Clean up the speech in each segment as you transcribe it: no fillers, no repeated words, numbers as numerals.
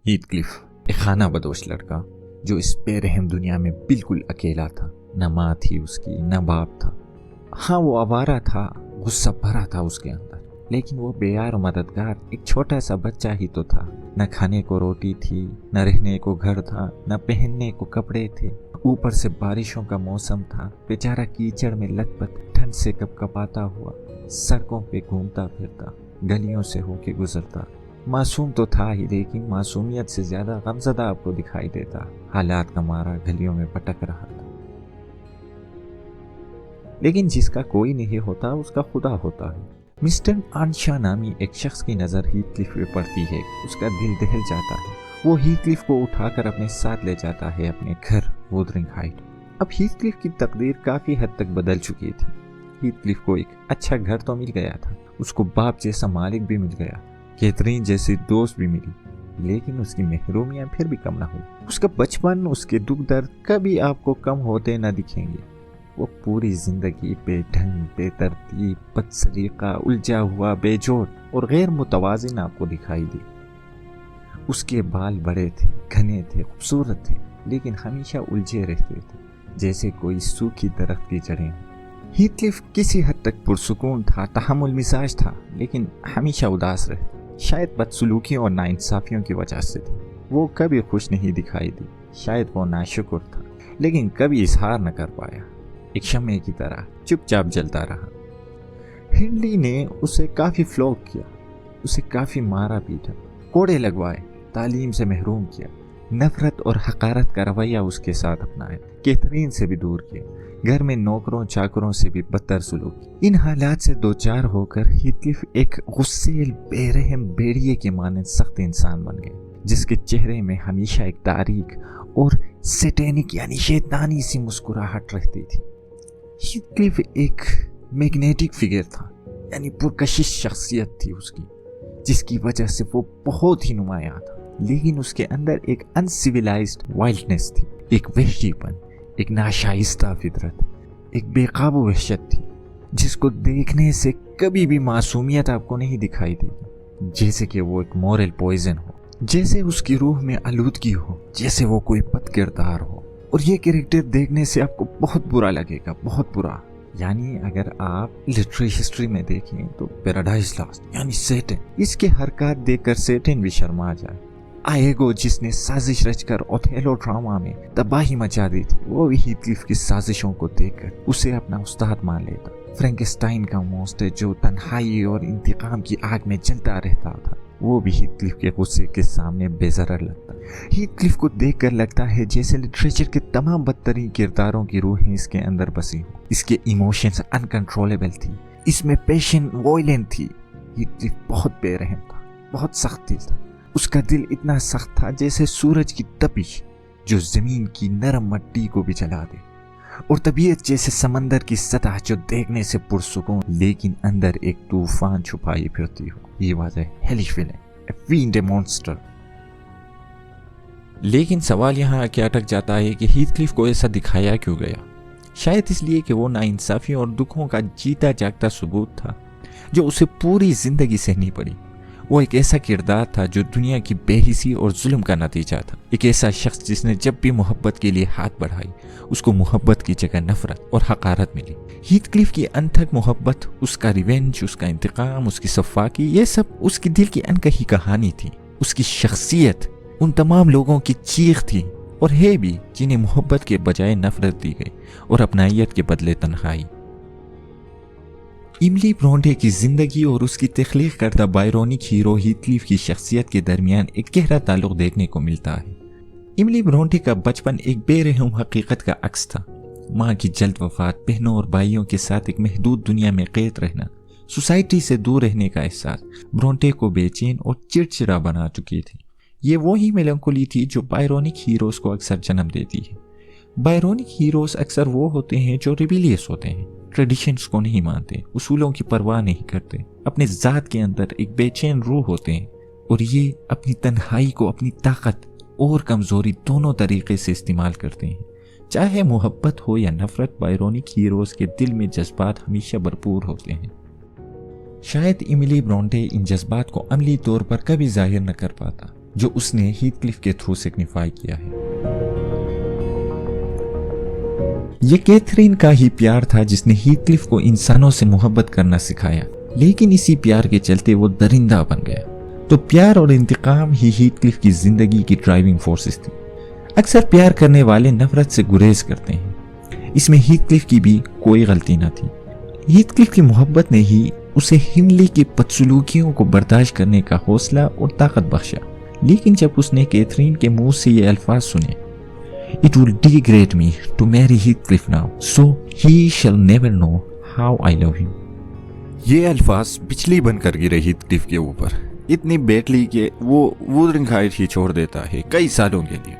Heathcliff एक खाना बदोश लड़का जो इस बेरहम दुनिया में बिल्कुल अकेला था। न माँ थी उसकी, न बाप था। हाँ, वो आवारा था, गुस्सा भरा था उसके अंदर, लेकिन वो बेयार और मददगार एक छोटा सा बच्चा ही तो था। न खाने को रोटी थी, न रहने को घर था, न पहनने को कपड़े थे। ऊपर से बारिशों का मौसम था। बेचारा कीचड़ में लथपथ ठंड से कपकपाता हुआ सड़कों पे घूमता फिरता, गलियों से होके गुजरता। मासूम तो था ही, लेकिन मासूमियत से ज्यादा गमज़दा आपको दिखाई देता। हालात का मारा गलियों में भटक रहा था। लेकिन जिसका कोई नहीं होता उसका खुदा होता है। मिस्टर आनशा नामी एक शख्स की नज़र हीथक्लिफ पे पड़ती है। उसका दिल दहल जाता है। वो हीथक्लिफ को उठाकर अपने साथ ले जाता है अपने घर वुदरिंग हाइट। अब हीथक्लिफ की तकदीर काफ़ी हद तक बदल चुकी थी। हीथक्लिफ को एक अच्छा घर तो मिल गया था, उसको बाप जैसा मालिक भी मिल गया, कैथरीन जैसी दोस्त भी मिली, लेकिन उसकी महरूमियाँ फिर भी कम ना हुई। उसका बचपन, उसके दुख दर्द कभी आपको कम होते न दिखेंगे। वो पूरी जिंदगी बेढंग, बेतरतीब, बदसलीका, उलझा हुआ, बेजोड़ और गैर मुतवाजिन आपको दिखाई दी। उसके बाल बड़े थे, घने थे, खूबसूरत थे, लेकिन हमेशा उलझे रहते थे, जैसे कोई सूखी दरख्त की जड़ें। हीथक्लिफ किसी हद तक पुरसुकून था, तहम्मुल मिजाज था, लेकिन हमेशा उदास रहता। शायद बदसलूकियों और नाइंसाफियों की वजह से थी। वो कभी खुश नहीं दिखाई दी। शायद वो नाशुक्र था, लेकिन कभी इजहार न कर पाया। एक शम्मे की तरह चुपचाप जलता रहा। हिंडली ने उसे काफ़ी फ्लॉग किया, उसे काफ़ी मारा पीटा, कोड़े लगवाए, तालीम से महरूम किया, नफरत और हकारत का रवैया उसके साथ अपनाया, कैथरीन से भी दूर किया, घर में नौकरों चाकरों से भी बदतर सलूक। इन हालात से दो चार होकर हीथक्लिफ एक गुस्सेल, बेरहम भेड़िए के मानंद सख्त इंसान बन गया, जिसके चेहरे में हमेशा एक तारीख और सैटेनिक यानी शैतानी सी मुस्कुराहट रहती थी। हीथक्लिफ एक मैग्नेटिक फिगर था, यानी पुरकशिश शख्सियत थी उसकी, जिसकी वजह से वो बहुत ही नुमायां था। लेकिन उसके अंदर एक अनसिविलाइज्ड वाइल्डनेस थी, एक वहशीपन, एक नाशाइस्ता फितरत, एक बेकाबू वहशत थी, जिसको देखने से कभी भी मासूमियत आपको नहीं दिखाई देगी। जैसे कि वो एक मॉरल पॉइजन हो, जैसे उसकी रूह में आलूदगी हो, जैसे वो कोई बद किरदार हो। और ये कैरेक्टर देखने से आपको बहुत बुरा लगेगा, बहुत बुरा। यानी अगर आप लिटरेरी हिस्ट्री में देखें तो पैराडाइज लॉस्ट यानी सैटन, इसके हरकत देखकर सैटन भी शर्मा जाए। आएगो जिसने साजिश रचकर ओथेलो ड्रामा में तबाही मचा दी थी, वो भी हीथक्लिफ की साजिशों को देखकर उसे अपना उस्ताद मान लेता। फ्रैंकेस्टाइन का मॉन्स्टर जो तन्हाई और इंतकाम की आग में जलता रहता था, वो भी हीथक्लिफ के गुस्से के सामने बेजरर लगता। हीथक्लिफ को देखकर लगता है जैसे लिटरेचर के तमाम बदतरीन किरदारों की रूहें इसके अंदर बसी हों। इसके इमोशंस अनकंट्रोलेबल थी, इसमें पैशन वॉयलेंट थी। हीथक्लिफ बहुत बेरहम था, बहुत सख्त दिल था। उसका दिल इतना सख्त था जैसे सूरज की तपिश जो जमीन की नरम मिट्टी को भी जला दे, और तबीयत जैसे समंदर की सतह जो देखने से पुरसुकून लेकिन अंदर एक तूफान छुपाई फिरती हो। ये was a hellish villain, A fiend, A monster. लेकिन सवाल यहाँ आके अटक जाता है कि हीथक्लिफ को ऐसा दिखाया क्यों गया। शायद इसलिए कि वो नाइंसाफी और दुखों का जीता जागता सबूत था जो उसे पूरी जिंदगी सहनी पड़ी। वो एक ऐसा किरदार था जो दुनिया की बेहिसी और जुल्म का नतीजा था। एक ऐसा शख्स जिसने जब भी मोहब्बत के लिए हाथ बढ़ाई, उसको मोहब्बत की जगह नफरत और हकारत मिली। हीथक्लिफ की अनथक मोहब्बत, उसका रिवेंज, उसका इंतकाम, उसकी सफाकी, ये सब उसकी दिल की अनकही कहानी थी। उसकी शख्सियत उन तमाम लोगों की चीख थी, और है भी, जिन्हें मोहब्बत के बजाय नफरत दी गई और अपनाइयत के बदले तन्हाई। इमली ब्रोंटे की जिंदगी और उसकी तख्लीक करदा बायरोनिक हीरो हीथक्लिफ की शख्सियत के दरमियान एक गहरा ताल्लुक देखने को मिलता है। इमली ब्रोंटे का बचपन एक बेरहम हकीकत का अक्स था। माँ की जल्द वफात, बहनों और भाइयों के साथ एक महदूद दुनिया में कैद रहना, सोसाइटी से दूर रहने का एहसास ब्रोंटे को बेचैन और चिड़चिड़ा बना चुकी थी। ये वही मेलंकोली थी जो बायरोनिक हीरोज को अक्सर जन्म देती है। बायरोनिक हीरोज अक्सर वो होते हैं जो रिबिलियस होते हैं, ट्रेडिशंस को नहीं मानते, उसूलों की परवाह नहीं करते, अपने ज़ात के अंदर एक बेचैन रूह होते हैं, और ये अपनी तन्हाई को अपनी ताकत और कमज़ोरी दोनों तरीके से इस्तेमाल करते हैं। चाहे मोहब्बत हो या नफरत, बायरोनिक हीरोज के दिल में जज्बात हमेशा भरपूर होते हैं। शायद इमिली ब्रोंटे इन जज्बात को अमली तौर पर कभी जाहिर न कर पाता, جو اس نے ہیتھ کلف کے تھرو سگنیفائی کیا ہے۔ یہ کیتھرین کا ہی پیار تھا جس نے ہیتھ کلف کو انسانوں سے محبت کرنا سکھایا، لیکن اسی پیار کے چلتے وہ درندہ بن گیا۔ تو پیار اور انتقام ہی ہیتھ کلف کی زندگی کی ڈرائیونگ فورسز تھی۔ اکثر پیار کرنے والے نفرت سے گریز کرتے ہیں، اس میں ہیتھ کلف کی بھی کوئی غلطی نہ تھی۔ ہیتھ کلف کی محبت نے ہی اسے ہنلی کی بدسلوکیوں کو برداشت کرنے کا حوصلہ اور طاقت بخشا، لیکن جب اس نے کیتھرین کے منہ سے یہ الفاظ سنے، "It will degrade me to marry Heathcliff now, so he shall never know how I love him." یہ الفاظ بجلی بن کر گرے ہیتھ کلف کے اوپر، اتنی بیٹلی کہ وہ وودرنگ ہائٹ ہی چھوڑ دیتا ہے کئی سالوں کے لیے،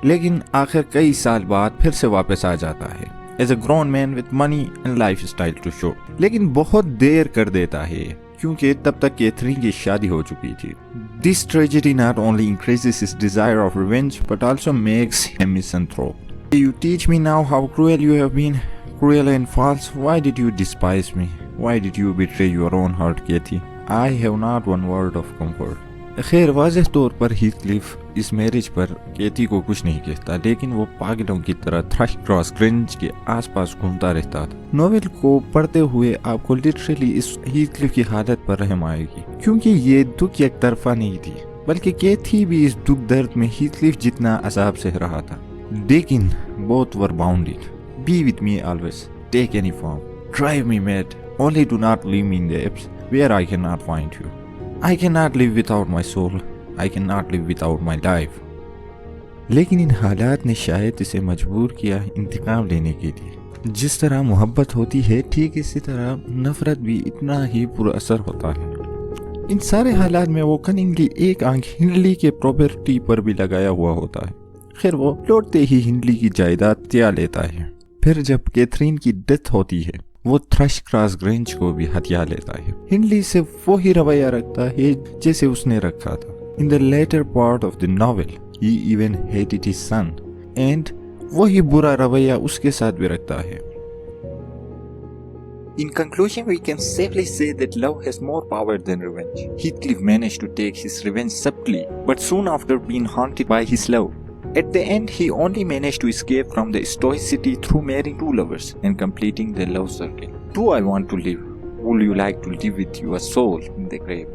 لیکن آخر کئی سال بعد پھر سے واپس آ جاتا ہے as a grown man with money and lifestyle to show, لیکن بہت دیر کر دیتا ہے کیونکہ تب تک کیتھرین کی شادی ہو چکی تھی۔ This tragedy not only increases his desire of revenge but also makes him misanthrope. You teach me now how cruel you have been, cruel and false. Why did you despise me? Why did you betray your own heart, Katie? I have not one word of comfort. خیر واضح طور پر ہیتھ کلف اس marriage پر کیتی کو کچھ نہیں کہتا، لیکن وہ پاگلوں کی طرح تھرش کراس گرینج کے آس پاس گھومتا رہتا تھا۔ ناول کو پڑھتے ہوئے آپ کو لٹرلی اس ہیتھ کلف کی حالت پر رحم آئے گی، کیونکہ یہ دکھ یک طرفہ نہیں تھی، بلکہ کیتھی بھی اس دکھ درد میں ہیتھ کلف جتنا عذاب سہ رہا تھا۔ لیکن both were bounded. Be with me always. Take any form. Drive me mad. Only do not leave me in the apse where I cannot find you. I cannot live without my soul. I cannot live without my life. لیکن ان حالات نے شاید اسے مجبور کیا انتقام لینے کے لیے۔ جس طرح محبت ہوتی ہے ٹھیک اسی طرح نفرت بھی اتنا ہی پر اثر ہوتا ہے۔ ان سارے حالات میں وہ کننگلی ایک آنکھ ہنڈلی کے پراپرٹی پر بھی لگایا ہوا ہوتا ہے۔ خیر وہ لوٹتے ہی ہنڈلی کی جائیداد تیا لیتا ہے۔ پھر جب کیتھرین کی ڈیتھ ہوتی ہے وہ تھرش کراس گرینج کو بھی ہتھیا لیتا ہے۔ ہنڈلی سے وہی رویہ رکھتا ہے جیسے اس نے رکھا تھا۔ In the later part of the novel, he even hated his son, and وہی برا رویہ اس کے ساتھ بھی رکھتا ہے۔ In conclusion, we can safely say that love has more power than revenge. Heathcliff managed to take his revenge subtly, but soon after being haunted by his love. At the end, he only managed to escape from the stoicity through marrying two lovers and completing their love circle. Do I want to live? Would you like to live with your soul in the grave?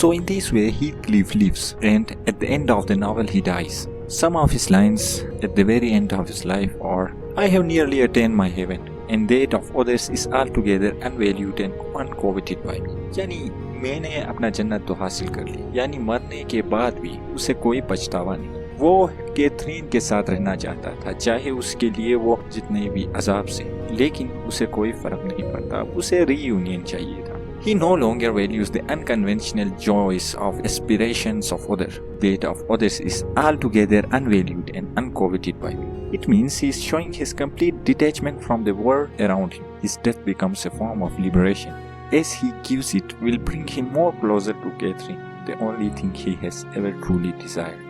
So in this way, Heathcliff lives, and at the end of the novel, he dies. Some of his lines at the very end of his life are, "I have nearly attained my heaven, and that of others is altogether unvalued and uncoveted by me." یعنی میں نے اپنا جنت تو حاصل کر لی، یعنی مرنے کے بعد بھی اسے کوئی پچھتاوا نہیں۔ وہ کیتھرین کے ساتھ رہنا چاہتا تھا، چاہے اس کے لیے وہ جتنے بھی عذاب سے، لیکن اسے کوئی فرق نہیں پڑتا، اسے ری یونین چاہیے تھا۔ He no longer values the unconventional joys of aspirations of others. That of others is altogether unvalued and uncoveted by me. It means he is showing his complete detachment from the world around him. His death becomes a form of liberation. As he gives it, will bring him more closer to Catherine, the only thing he has ever truly desired.